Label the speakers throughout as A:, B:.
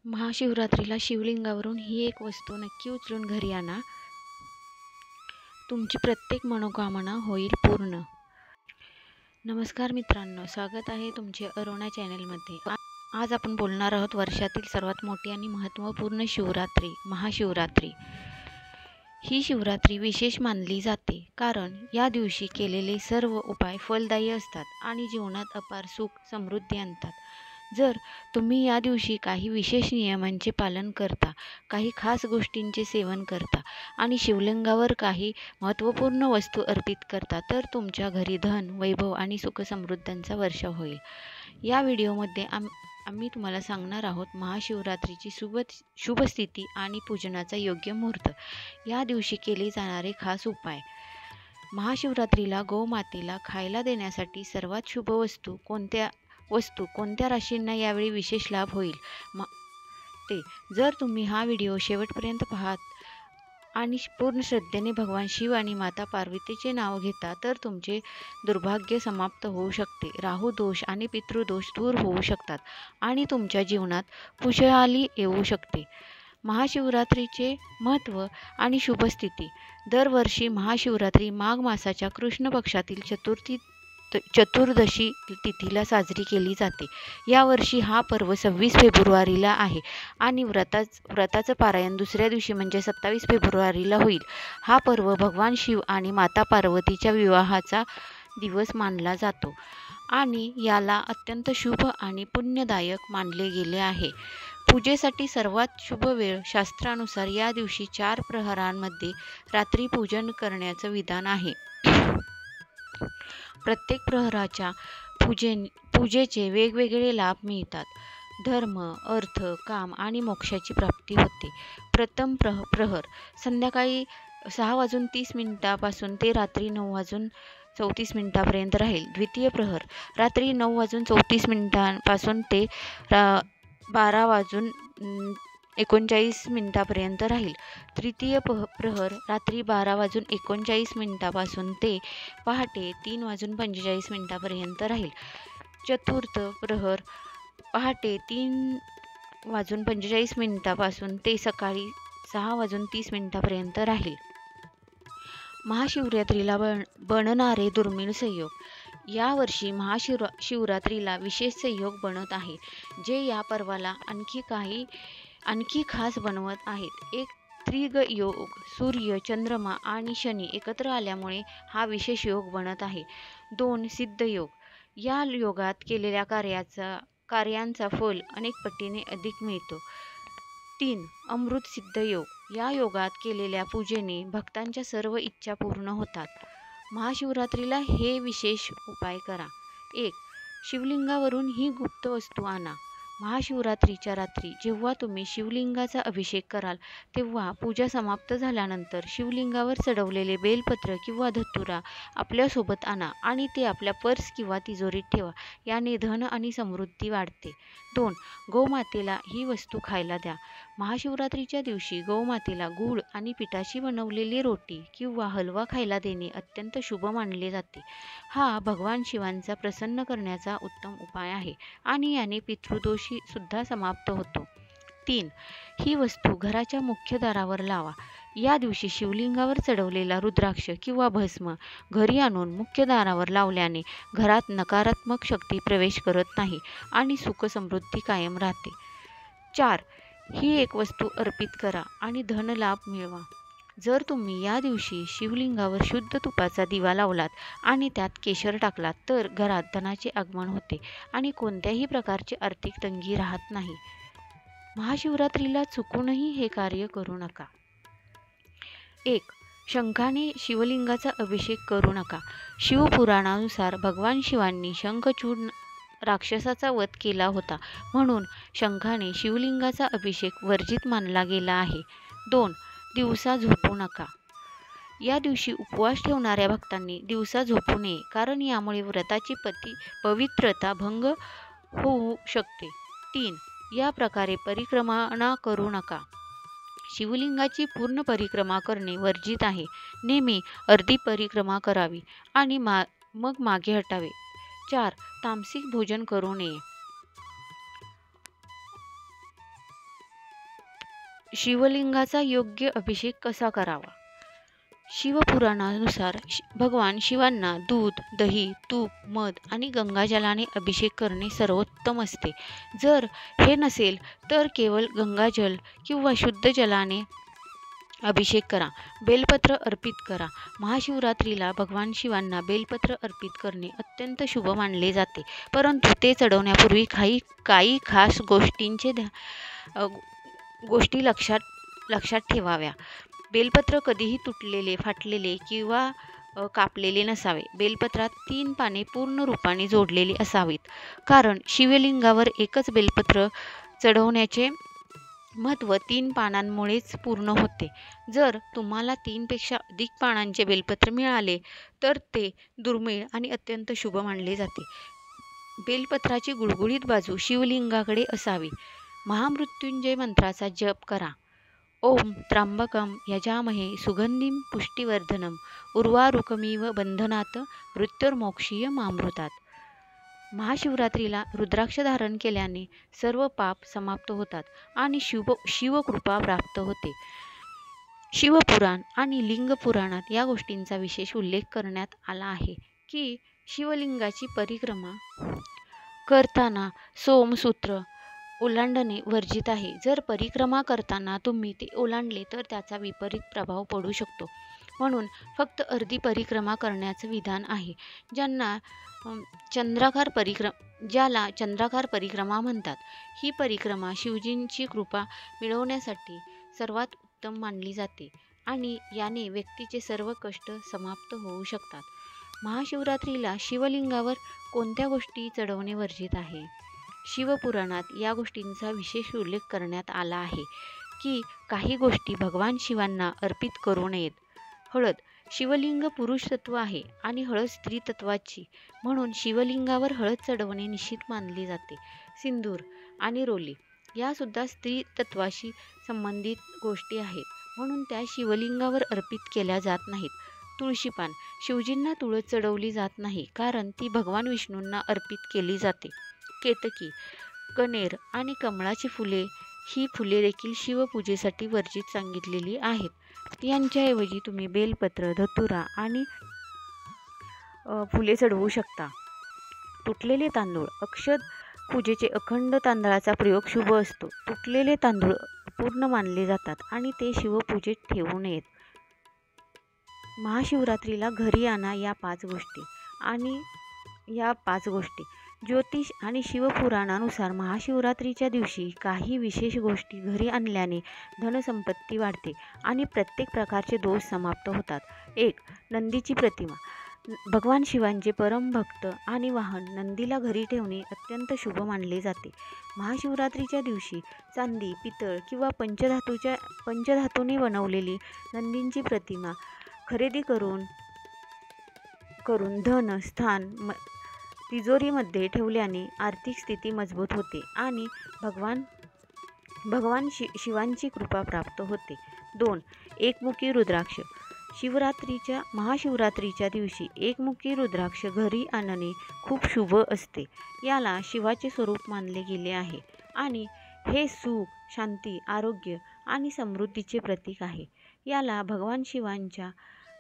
A: महाशिवरात्रीला शिवलिंगावरून ही एक वस्तू नक्की उचलून घरी आणा. तुमची प्रत्येक मनोकामना होईल पूर्ण. नमस्कार मित्रांनो, स्वागत आहे तुमचे अरोना चॅनलमध्ये. आज आपण बोलणार आहोत वर्षातील सर्वात मोठी आणि महत्त्वपूर्ण शिवरात्री, महाशिवरात्री. ही शिवरात्री विशेष मानली जाते कारण या दिवशी केलेले सर्व उपाय फलदायी असतात आणि जीवनात अपार सुख समृद्धी आणतात. जर तुम्ही या दिवशी काही विशेष नियमांचे पालन करता, काही खास गोष्टींचे सेवन करता आणि शिवलिंगावर काही महत्त्वपूर्ण वस्तू अर्पित करता, तर तुमच्या घरी धन, वैभव आणि सुखसमृद्धींचा वर्षाव होईल. या व्हिडिओमध्ये आम्ही तुम्हाला सांगणार आहोत महाशिवरात्रीची शुभ स्थिती आणि पूजनाचा योग्य मुहूर्त. या दिवशी केले जाणारे खास उपाय. महाशिवरात्रीला गोमातेला खायला देण्यासाठी सर्वात शुभ वस्तू कोणत्या राशींना यावेळी विशेष लाभ होईल ते जर तुम्ही हा व्हिडिओ शेवटपर्यंत पाहात आणि पूर्ण श्रद्धेने भगवान शिव आणि माता पार्वतीचे नाव घेता, तर तुमचे दुर्भाग्य समाप्त होऊ शकते. राहू दोष आणि पितृदोष दूर होऊ शकतात आणि तुमच्या जीवनात खुशहाली येऊ शकते. महाशिवरात्रीचे महत्त्व आणि शुभस्थिती. दरवर्षी महाशिवरात्री माघ मासाच्या कृष्ण पक्षातील चतुर्दशी तिथीला साजरी केली जाते. यावर्षी हा पर्व 26 फेब्रुवारीला आहे आणि व्रताचं पारायण दुसऱ्या दिवशी म्हणजे 27 फेब्रुवारीला होईल. हा पर्व भगवान शिव आणि माता पार्वतीच्या विवाहाचा दिवस मानला जातो आणि याला अत्यंत शुभ आणि पुण्यदायक मानले गेले आहे. पूजेसाठी सर्वात शुभ वेळ. शास्त्रानुसार या दिवशी 4 प्रहरांमध्ये रात्री पूजन करण्याचं विधान आहे. प्रत्येक प्रहराच्या पूजेचे वेगवेगळे लाभ मिळतात. धर्म, अर्थ, काम आणि मोक्षाची प्राप्ती होते. प्रथम प्रहर संध्याकाळी 6:30 पासून ते रात्री 9:34 पर्यंत राहील. द्वितीय प्रहर रात्री 9:34 पासून ते 12:39 पर्यंत राहील. तृतीय प्रहर रात्री 12:39 पासून ते पहाटे 3:45 पर्यंत राहील. चतुर्थ प्रहर पहाटे 3:45 पासून ते सकाळी 6:30 पर्यंत राहील. महाशिवरात्रीला बनणारे दुर्मिळ संयोग. यावर्षी महाशिवरात्रीला विशेष संयोग बनत आहे, जे या पर्वाला आणखी खास बनवत आहेत. एक त्रिग योग. सूर्य, चंद्रमा आणि शनी एकत्र आल्यामुळे हा विशेष योग बनत आहे. 2 सिद्ध योग. या योगात केलेल्या कार्यांचा फल अनेक पटीने अधिक मिळतो. 3 अमृत सिद्ध योग. या योगात केलेल्या पूजेने भक्तांच्या सर्व इच्छा पूर्ण होतात. महाशिवरात्रीला हे विशेष उपाय करा. 1 शिवलिंगावरून ही गुप्त वस्तू आणा. महाशिवरात्रीच्या रात्री जेव्हा तुम्ही शिवलिंगाचा अभिषेक कराल, तेव्हा पूजा समाप्त झाल्यानंतर शिवलिंगावर चढवलेले बेलपत्र किंवा धतुरा आपल्यासोबत आणा आणि ते आपल्या पर्स किंवा तिजोरीत ठेवा. याने धन आणि समृद्धी वाढते. 2 गोमातेला ही वस्तू खायला द्या. महाशिवरात्रीच्या दिवशी गोमातेला गूळ आणि पिठाची बनवलेली रोटी किंवा हलवा खायला देणे अत्यंत शुभ मानले जाते. हा भगवान शिवांचा प्रसन्न करण्याचा उत्तम उपाय आहे आणि याने पितृदोष सुद्धा समाप्त होतो. 3 ही वस्तू घराच्या मुख्य दारावर लावा. या दिवशी शिवलिंगावर चढवलेला रुद्राक्ष किंवा भस्म घरी आणून मुख्य दारावर लावल्याने घरात नकारात्मक शक्ती प्रवेश करत नाही आणि सुख समृद्धी कायम राहते. 4 ही एक वस्तू अर्पित करा आणि धनलाभ मिळवा. जर तुम्ही या दिवशी शिवलिंगावर शुद्ध तुपाचा दिवा लावलात आणि त्यात केशर टाकलात, तर घरात धनाचे आगमन होते आणि कोणत्याही प्रकारची आर्थिक तंगी राहत नाही. महाशिवरात्रीला चुकूनही हे कार्य करू नका. 1 शंखाने शिवलिंगाचा अभिषेक करू नका. शिवपुराणानुसार भगवान शिवांनी शंखचूड राक्षसाचा वध केला होता, म्हणून शंखाने शिवलिंगाचा अभिषेक वर्जित मानला गेला आहे. 2 दिवसा झोपू नका. या दिवशी उपवास ठेवणाऱ्या भक्तांनी दिवसा झोपू नये, कारण यामुळे व्रताची पवित्रता भंग होऊ शकते. 3 या प्रकारे परिक्रमा करू नका. शिवलिंगाची पूर्ण परिक्रमा करणे वर्जित आहे. नेहमी अर्धी परिक्रमा करावी आणि मग मागे हटावे. 4 तामसिक भोजन करू नये. शिवलिंगाचा योग्य अभिषेक कसा करावा? शिवपुराणानुसार भगवान शिवांना दूध, दही, तूप, मध आणि गंगाजलाने अभिषेक करणे सर्वोत्तम असते. जर हे नसेल तर केवळ गंगाजल किंवा शुद्ध जलाने अभिषेक करा. बेलपत्र अर्पित करा. महाशिवरात्रीला भगवान शिवांना बेलपत्र अर्पित करणे अत्यंत शुभ मानले जाते. परंतु ते चढवण्यापूर्वी काही खास गोष्टी लक्षात ठेवाव्या. बेलपत्र कधीही तुटलेले, फाटलेले किंवा कापलेले नसावे. बेलपत्रात 3 पाने पूर्ण रूपाने जोडलेली असावीत. कारण शिवलिंगावर एकच बेलपत्र चढवण्याचे महत्त्व 3 पानांमुळेच पूर्ण होते. जर तुम्हाला 3 पेक्षा अधिक पानांचे बेलपत्र मिळाले तर ते दुर्मिळ आणि अत्यंत शुभ मानले जाते. बेलपत्राची गुळगुळीत बाजू शिवलिंगाकडे असावी. महामृत्युंजय मंत्राचा जप करा. ओम त्र्यंबकम यजामहे सुगंधिं पुष्टिवर्धनम उर्वारुकमिव बंधनात मृत्युर्मोक्षीय मामृतात. महाशिवरात्रीला रुद्राक्ष धारण केल्याने सर्व पाप समाप्त होतात आणि शिवकृपा प्राप्त होते. शिवपुराण आणि लिंग पुराणात या गोष्टींचा विशेष उल्लेख करण्यात आला आहे की शिवलिंगाची परिक्रमा करताना सोमसूत्र ओलांडणे वर्जित आहे. जर परिक्रमा करताना तुम्ही ते ओलांडले तर त्याचा विपरीत प्रभाव पडू शकतो. म्हणून फक्त अर्धी परिक्रमा करण्याचं विधान आहे. ज्याला चंद्राकार परिक्रमा म्हणतात. ही परिक्रमा शिवजींची कृपा मिळवण्यासाठी सर्वात उत्तम मानली जाते आणि याने व्यक्तीचे सर्व कष्ट समाप्त होऊ शकतात. महाशिवरात्रीला शिवलिंगावर कोणत्या गोष्टी चढवणे वर्जित आहे? शिवपुराणात या गोष्टींचा विशेष उल्लेख करण्यात आला आहे की काही गोष्टी भगवान शिवांना अर्पित करू नयेत. हळद. शिवलिंग पुरुष तत्व आहे आणि हळद स्त्री तत्वाची, म्हणून शिवलिंगावर हळद चढवणे निषिद्ध मानले जाते. सिंदूर आणि रोली या सुद्धा स्त्री तत्वाशी संबंधित गोष्टी आहेत, म्हणून त्या शिवलिंगावर अर्पित केल्या जात नाहीत. तुळशीपान. शिवजींना तुळस चढवली जात नाही कारण ती भगवान विष्णूंना अर्पित केली जाते. केतकी, कणेर आणि कमळाची फुले ही फुले देखील शिवपूजेसाठी वर्जित सांगितलेली आहेत. यांच्याऐवजी तुम्ही बेलपत्र, धतुरा आणि फुले चढवू शकता. तुटलेले तांदूळ. अक्षत पूजेचे अखंड तांदळाचा प्रयोग शुभ असतो. तुटलेले तांदूळ पूर्ण मानले जातात आणि ते शिवपूजेत ठेवू नयेत. महाशिवरात्रीला घरी आणा या 5 गोष्टी. ज्योतिष आणि शिवपुराणानुसार महाशिवरात्रीच्या दिवशी काही विशेष गोष्टी घरी आणल्याने धनसंपत्ती वाढते आणि प्रत्येक प्रकारचे दोष समाप्त होतात. 1. नंदीची प्रतिमा. भगवान शिवांचे परम भक्त आणि वाहन नंदीला घरी ठेवणे अत्यंत शुभ मानले जाते. महाशिवरात्रीच्या दिवशी चांदी, पितळ किंवा पंचधातूने बनवलेली नंदींची प्रतिमा खरेदी करून धन स्थान तिजोरीमध्ये ठेवल्याने आर्थिक स्थिती मजबूत होते आणि भगवान शिवांची कृपा प्राप्त होते. 2. एकमुखी रुद्राक्ष. महाशिवरात्रीच्या दिवशी एकमुखी रुद्राक्ष घरी आणणे खूप शुभ असते. याला शिवाचे स्वरूप मानले गेले आहे आणि हे सुख, शांती, आरोग्य आणि समृद्धीचे प्रतीक आहे. याला भगवान शिवांच्या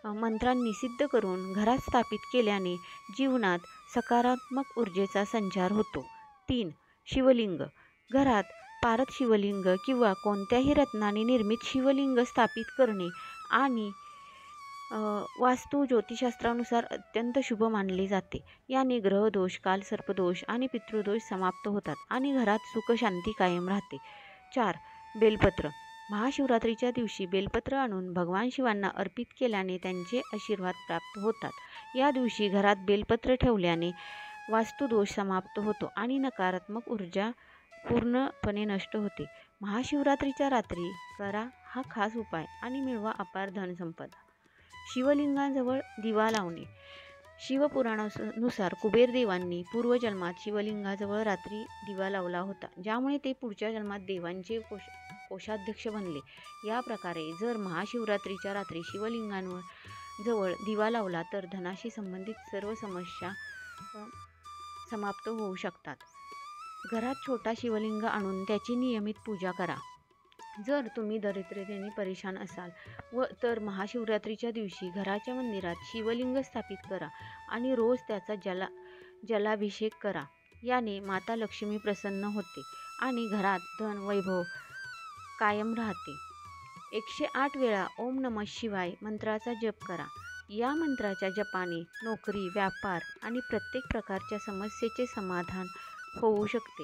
A: मंत्रांनी सिद्ध करून घरात स्थापित केल्याने जीवनात सकारात्मक ऊर्जेचा संचार होतो. 3. शिवलिंग. घरात पारद शिवलिंग किंवा कोणत्याही रत्नाने निर्मित शिवलिंग स्थापित करणे आणि वास्तू ज्योतिषशास्त्रानुसार अत्यंत शुभ मानले जाते. याने ग्रहदोष, कालसर्पदोष आणि पितृदोष समाप्त होतात आणि घरात सुख शांती कायम राहते. 4. बेलपत्र. महाशिवरात्रीच्या दिवशी बेलपत्र आणून भगवान शिवांना अर्पित केल्याने त्यांचे आशीर्वाद प्राप्त होतात. या दिवशी घरात बेलपत्र ठेवल्याने वास्तुदोष समाप्त होतो आणि नकारात्मक ऊर्जा पूर्णपणे नष्ट होते. महाशिवरात्रीच्या रात्री करा हा खास उपाय आणि मिळवा अपार धनसंपदा. शिवलिंगाजवळ दिवा लावणे. शिवपुराणानुसार कुबेर देवांनी पूर्वजन्मात शिवलिंगाजवळ रात्री दिवा लावला होता, ज्यामुळे ते पुढच्या जन्मात देवांचे कोषाध्यक्ष बनले. या प्रकारे जर महाशिवरात्रीच्या रात्री शिवलिंगांवर जवळ दिवा लावला तर धनाशी संबंधित सर्व समस्या समाप्त होऊ शकतात. घरात छोटा शिवलिंग आणून त्याची नियमित पूजा करा. जर तुम्ही दरिद्रतेने परेशान असाल तर महाशिवरात्रीच्या दिवशी घराच्या मंदिरात शिवलिंग स्थापित करा आणि रोज त्याचा जलाभिषेक करा. याने माता लक्ष्मी प्रसन्न होते आणि घरात धन वैभव कायम राहते. 108 वेळा ओम नमः शिवाय मंत्राचा जप करा. या मंत्राच्या जपाने नोकरी, व्यापार आणि प्रत्येक प्रकारच्या समस्येचे समाधान होऊ शकते.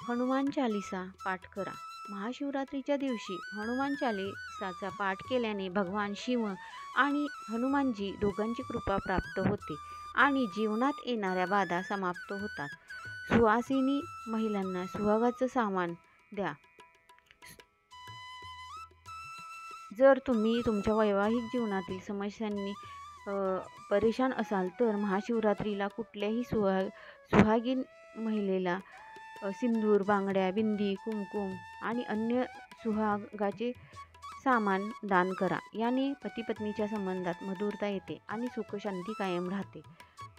A: हनुमान चालीसा पाठ करा. महाशिवरात्रीच्या दिवशी हनुमान चालीसाचा पाठ केल्याने भगवान शिव आणि हनुमानजी दोघांची कृपा प्राप्त होते आणि जीवनात येणाऱ्या बाधा समाप्त होतात. सुवासिनी महिलांना सुहागाचं सामान द्या. जर तुम्ही तुमच्या वैवाहिक जीवनातील समस्यांनी परेशान असाल तर महाशिवरात्रीला कुठल्याही सुहागीन महिलेला सिंदूर, बांगड्या, बिंदी, कुंकुम आणि अन्य सुहागाचे सामान दान करा. याने पती-पत्नीच्या संबंधात मधुरता येते आणि सुखशांती कायम राहते.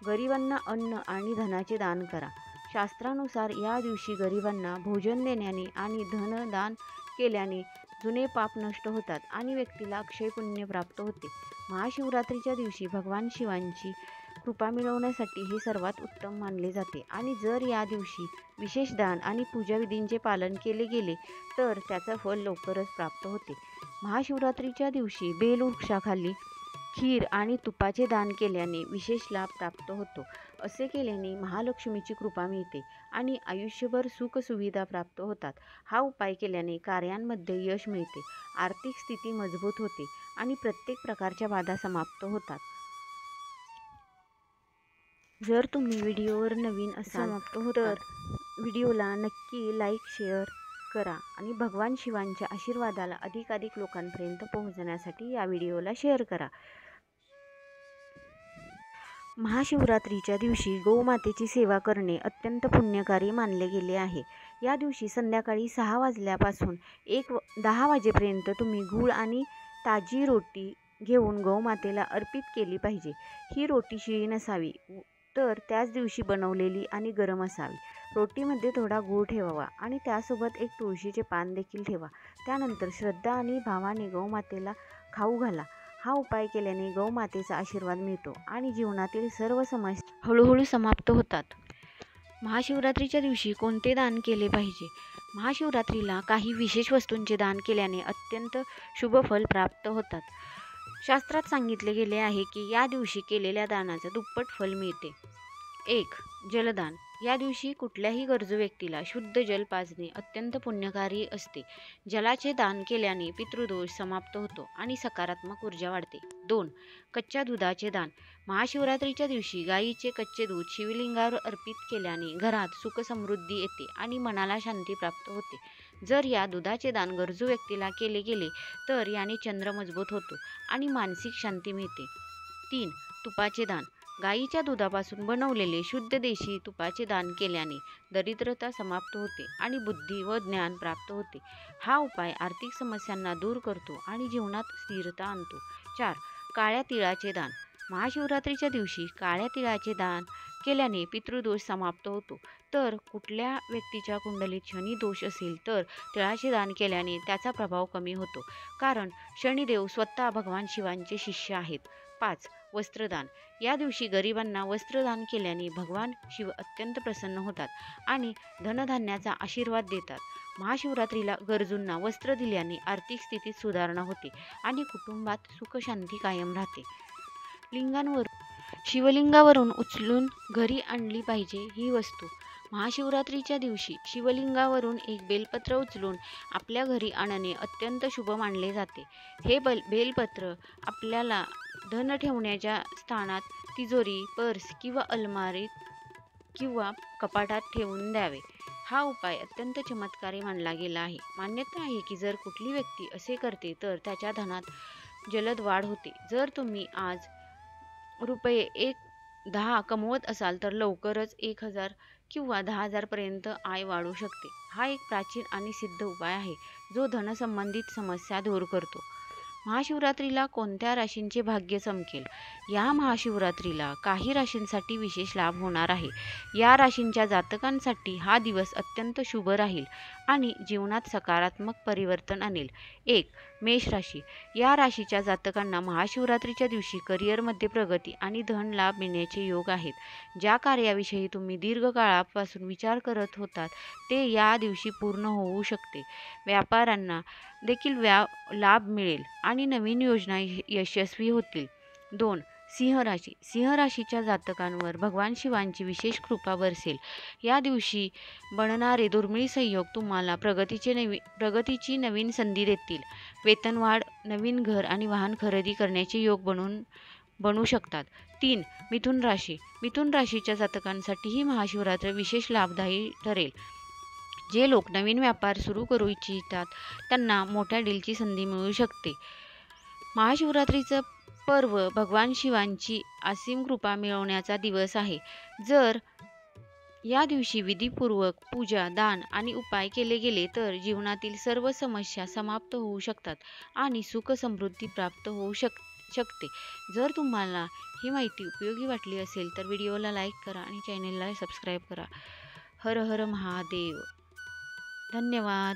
A: गरिबांना अन्न आणि धनाचे दान करा. शास्त्रानुसार या दिवशी गरिबांना भोजन देण्याने आणि धनदान केल्याने जुने पाप नष्ट होतात आणि व्यक्तीला अक्षय पुण्य प्राप्त होते. महाशिवरात्रीच्या दिवशी भगवान शिवांची कृपा मिळवण्यासाठी हे सर्वात उत्तम मानले जाते आणि जर या दिवशी विशेष दान आणि पूजाविधींचे पालन केले गेले तर त्याचं फळ लवकरच प्राप्त होते. महाशिवरात्रीच्या दिवशी बेलवृक्षाखाली खीर आणि तुपाचे दान केल्याने विशेष लाभ प्राप्त होतो. असे केल्याने महालक्ष्मीची कृपा मिळते आणि आयुष्यभर सुखसुविधा प्राप्त होतात. हा उपाय केल्याने कार्यांमध्ये यश मिळते, आर्थिक स्थिती मजबूत होते आणि प्रत्येक प्रकारच्या बाधा समाप्त होतात. जर तुम्ही व्हिडिओवर नवीन असाल तर व्हिडिओला नक्की लाईक, शेअर करा आणि भगवान शिवांच्या आशीर्वादाला अधिकाधिक लोकांपर्यंत पोहोचण्यासाठी या व्हिडिओला शेअर करा. महाशिवरात्रीच्या दिवशी गोमातेची सेवा करणे अत्यंत पुण्यकारी मानले गेले आहे. या दिवशी संध्याकाळी 6 वाजल्यापासून 10 वाजेपर्यंत तुम्ही गूळ आणि ताजी रोटी घेऊन गौमातेला अर्पित केली पाहिजे. ही रोटी शिळी नसावी तर त्याच दिवशी बनवलेली आणि गरम असावी. रोटीमध्ये थोडा गूळ ठेवावा आणि त्यासोबत एक तुळशीचे पान देखील ठेवा. त्यानंतर श्रद्धा आणि भावाने गौमातेला खाऊ घाला. हा उपाय केल्याने गौमातेचा आशीर्वाद मिळतो आणि जीवनातील सर्व समस्या हळूहळू समाप्त होतात. महाशिवरात्रीच्या दिवशी कोणते दान केले पाहिजे? महाशिवरात्रीला काही विशेष वस्तूंचे दान केल्याने अत्यंत शुभ फल प्राप्त होतात. शास्त्रात सांगितले गेले आहे की या दिवशी केलेल्या दानाचं दुप्पट फल मिळते. 1. जलदान. या दिवशी कुठल्याही गरजू व्यक्तीला शुद्ध जल पाजणे अत्यंत पुण्यकारी असते. जलाचे दान केल्याने पितृदोष समाप्त होतो आणि सकारात्मक ऊर्जा वाढते. 2. कच्च्या दुधाचे दान. महाशिवरात्रीच्या दिवशी गायीचे कच्चे दूध शिवलिंगावर अर्पित केल्याने घरात सुख समृद्धी येते आणि मनाला शांती प्राप्त होते. जर या दुधाचे दान गरजू व्यक्तीला केले गेले तर याने चंद्र मजबूत होतो आणि मानसिक शांती मिळते. 3. तुपाचे दान. गायीच्या दुधापासून बनवलेले शुद्ध देशी तुपाचे दान केल्याने दरिद्रता समाप्त होते आणि बुद्धी व ज्ञान प्राप्त होते. हा उपाय आर्थिक समस्यांना दूर करतो आणि जीवनात स्थिरता आणतो. 4. काळ्या तिळाचे दान. महाशिवरात्रीच्या दिवशी काळ्या तिळाचे दान केल्याने पितृदोष समाप्त होतो. तर कुठल्या व्यक्तीच्या कुंडलीत शनी दोष असेल तर तिळाचे दान केल्याने त्याचा प्रभाव कमी होतो, कारण शनिदेव स्वतः भगवान शिवांचे शिष्य आहेत. 5. वस्त्रदान. या दिवशी गरिबांना वस्त्रदान केल्याने भगवान शिव अत्यंत प्रसन्न होतात आणि धनधान्याचा आशीर्वाद देतात. महाशिवरात्रीला गरजूंना वस्त्र दिल्याने आर्थिक स्थितीत सुधारणा होते आणि कुटुंबात सुखशांती कायम राहते. शिवलिंगावरून उचलून घरी आणली पाहिजे ही वस्तू. महाशिवरात्रीच्या दिवशी शिवलिंगावरून एक बेलपत्र उचलून आपल्या घरी आणणे अत्यंत शुभ मानले जाते. हे बेलपत्र आपल्याला धन ठेवण्याच्या स्थानात तिजोरी, पर्स किंवा अलमारीत किंवा कपाटात ठेवून द्यावे. हा उपाय अत्यंत चमत्कारी मानला गेला आहे. मान्यता आहे की जर कुठली व्यक्ती असे करते तर त्याच्या धनात जलद वाढ होते. जर तुम्ही आज रुपये 10 कमवत असाल तर लवकरच 1000 किंवा 10,000 पर्यंत आय वाढू शकते. हा एक प्राचीन आणि सिद्ध उपाय आहे जो धनसंबंधित समस्या दूर करतो. महाशिवरात्रीला कोणत्या राशींचे भाग्य चमकेल? या महाशिवरात्रीला काही राशींसाठी विशेष लाभ होणार आहे. या राशींच्या जातकांसाठी हा दिवस अत्यंत शुभ राहील आणि जीवनात सकारात्मक परिवर्तन आणेल. 1. मेष राशी. या राशीच्या जातकांना महाशिवरात्रीच्या दिवशी करिअरमध्ये प्रगती आणि धन लाभ मिळण्याचे योग आहेत. ज्या कार्याविषयी तुम्ही दीर्घकाळापासून विचार करत होतात ते या दिवशी पूर्ण होऊ शकते. व्यापाऱ्यांना देखील लाभ मिळेल आणि नवीन योजना यशस्वी होतील. 2. सिंह राशी. सिंह राशीच्या जातकांवर भगवान शिवांची विशेष कृपा बरसेल. या दिवशी बनणारे दुर्मिळ संयोग तुम्हाला प्रगतीची नवीन संधी देतील. वेतनवाढ, नवीन घर आणि वाहन खरेदी करण्याचे योग बनू शकतात. 3. मिथुन राशी. मिथुन राशीच्या जातकांसाठी ही महाशिवरात्र विशेष लाभदायी ठरेल. जे लोक नवीन व्यापार सुरू करू इच्छितात त्यांना मोठ्या डीलची संधी मिळू शकते. महाशिवरात्रीचं पर्व भगवान शिवांची असीम कृपा मिळवण्याचा दिवस आहे. जर या दिवशी विधीपूर्वक पूजा, दान आणि उपाय केले गेले तर जीवनातील सर्व समस्या समाप्त होऊ शकतात आणि सुख समृद्धी प्राप्त होऊ शकते. जर तुम्हाला ही माहिती उपयोगी वाटली असेल तर व्हिडिओला लाईक करा आणि चॅनेलला सबस्क्राईब करा. हर हर महादेव. धन्यवाद.